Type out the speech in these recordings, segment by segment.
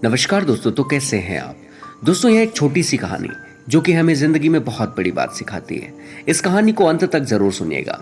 नमस्कार दोस्तों, तो कैसे हैं आप। दोस्तों, यह एक छोटी सी कहानी जो कि हमें जिंदगी में बहुत बड़ी बात सिखाती है। इस कहानी को अंत तक जरूर सुनिएगा।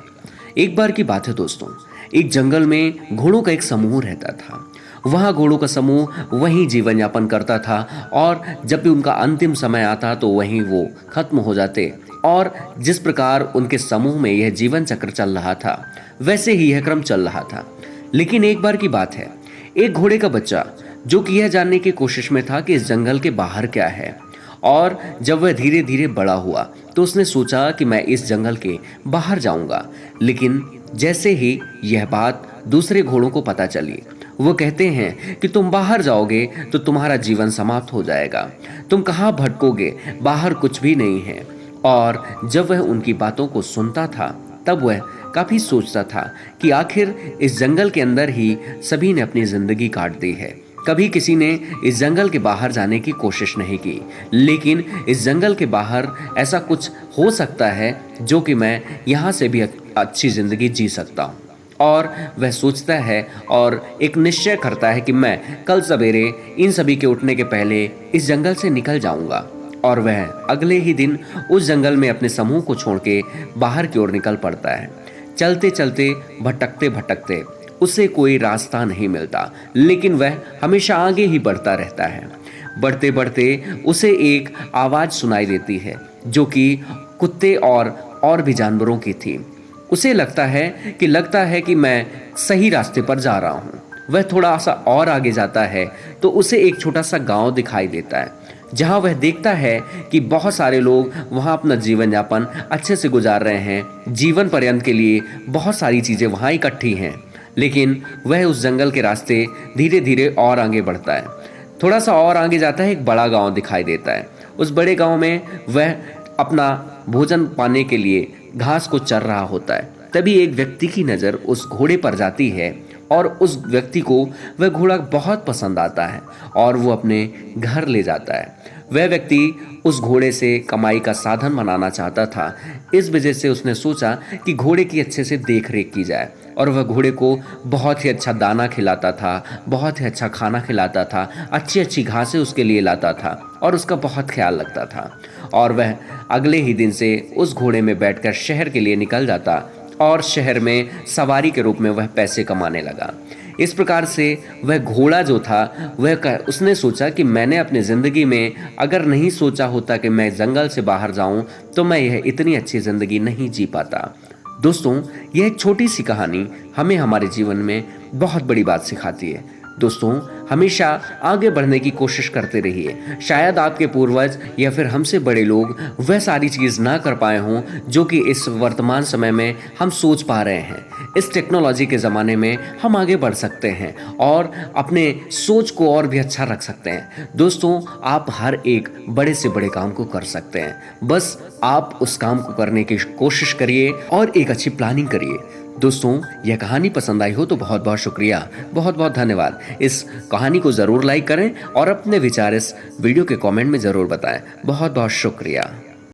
एक बार की बात है दोस्तों, एक जंगल में घोड़ों का एक समूह रहता था। वहाँ घोड़ों का समूह वहीं जीवन यापन करता था और जब भी उनका अंतिम समय आता तो वहीं वो खत्म हो जाते। और जिस प्रकार उनके समूह में यह जीवन चक्र चल रहा था, वैसे ही यह क्रम चल रहा था। लेकिन एक बार की बात है, एक घोड़े का बच्चा जो कि यह जानने की कोशिश में था कि इस जंगल के बाहर क्या है, और जब वह धीरे धीरे बड़ा हुआ तो उसने सोचा कि मैं इस जंगल के बाहर जाऊंगा। लेकिन जैसे ही यह बात दूसरे घोड़ों को पता चली, वो कहते हैं कि तुम बाहर जाओगे तो तुम्हारा जीवन समाप्त हो जाएगा, तुम कहाँ भटकोगे, बाहर कुछ भी नहीं है। और जब वह उनकी बातों को सुनता था तब वह काफी सोचता था कि आखिर इस जंगल के अंदर ही सभी ने अपनी जिंदगी काट दी है। कभी किसी ने इस जंगल के बाहर जाने की कोशिश नहीं की, लेकिन इस जंगल के बाहर ऐसा कुछ हो सकता है जो कि मैं यहाँ से भी अच्छी जिंदगी जी सकता हूँ। और वह सोचता है और एक निश्चय करता है कि मैं कल सवेरे इन सभी के उठने के पहले इस जंगल से निकल जाऊंगा। और वह अगले ही दिन उस जंगल में अपने समूह को छोड़ के बाहर की ओर निकल पड़ता है। चलते चलते, भटकते भटकते उसे कोई रास्ता नहीं मिलता, लेकिन वह हमेशा आगे ही बढ़ता रहता है। बढ़ते बढ़ते उसे एक आवाज़ सुनाई देती है जो कि कुत्ते और भी जानवरों की थी। उसे लगता है कि मैं सही रास्ते पर जा रहा हूँ। वह थोड़ा सा और आगे जाता है तो उसे एक छोटा सा गांव दिखाई देता है, जहाँ वह देखता है कि बहुत सारे लोग वहाँ अपना जीवन यापन अच्छे से गुजार रहे हैं। जीवन पर्यंत के लिए बहुत सारी चीज़ें वहाँ इकट्ठी हैं। लेकिन वह उस जंगल के रास्ते धीरे धीरे और आगे बढ़ता है। थोड़ा सा और आगे जाता है, एक बड़ा गांव दिखाई देता है। उस बड़े गांव में वह अपना भोजन पाने के लिए घास को चर रहा होता है। तभी एक व्यक्ति की नज़र उस घोड़े पर जाती है और उस व्यक्ति को वह घोड़ा बहुत पसंद आता है और वो अपने घर ले जाता है। वह व्यक्ति उस घोड़े से कमाई का साधन बनाना चाहता था। इस वजह से उसने सोचा कि घोड़े की अच्छे से देख रेख की जाए, और वह घोड़े को बहुत ही अच्छा दाना खिलाता था, बहुत ही अच्छा खाना खिलाता था, अच्छी अच्छी घासें उसके लिए लाता था और उसका बहुत ख्याल रखता था। और वह अगले ही दिन से उस घोड़े में बैठकर शहर के लिए निकल जाता और शहर में सवारी के रूप में वह पैसे कमाने लगा। इस प्रकार से वह घोड़ा जो था उसने सोचा कि मैंने अपनी ज़िंदगी में अगर नहीं सोचा होता कि मैं जंगल से बाहर जाऊं तो मैं यह इतनी अच्छी ज़िंदगी नहीं जी पाता। दोस्तों, यह एक छोटी सी कहानी हमें हमारे जीवन में बहुत बड़ी बात सिखाती है। दोस्तों, हमेशा आगे बढ़ने की कोशिश करते रहिए। शायद आपके पूर्वज या फिर हमसे बड़े लोग वह सारी चीज़ ना कर पाए हों जो कि इस वर्तमान समय में हम सोच पा रहे हैं। इस टेक्नोलॉजी के ज़माने में हम आगे बढ़ सकते हैं और अपने सोच को और भी अच्छा रख सकते हैं। दोस्तों, आप हर एक बड़े से बड़े काम को कर सकते हैं, बस आप उस काम को करने की कोशिश करिए और एक अच्छी प्लानिंग करिए। दोस्तों, यह कहानी पसंद आई हो तो बहुत बहुत शुक्रिया, बहुत बहुत धन्यवाद। इस कहानी को ज़रूर लाइक करें और अपने विचार इस वीडियो के कमेंट में ज़रूर बताएं। बहुत बहुत शुक्रिया।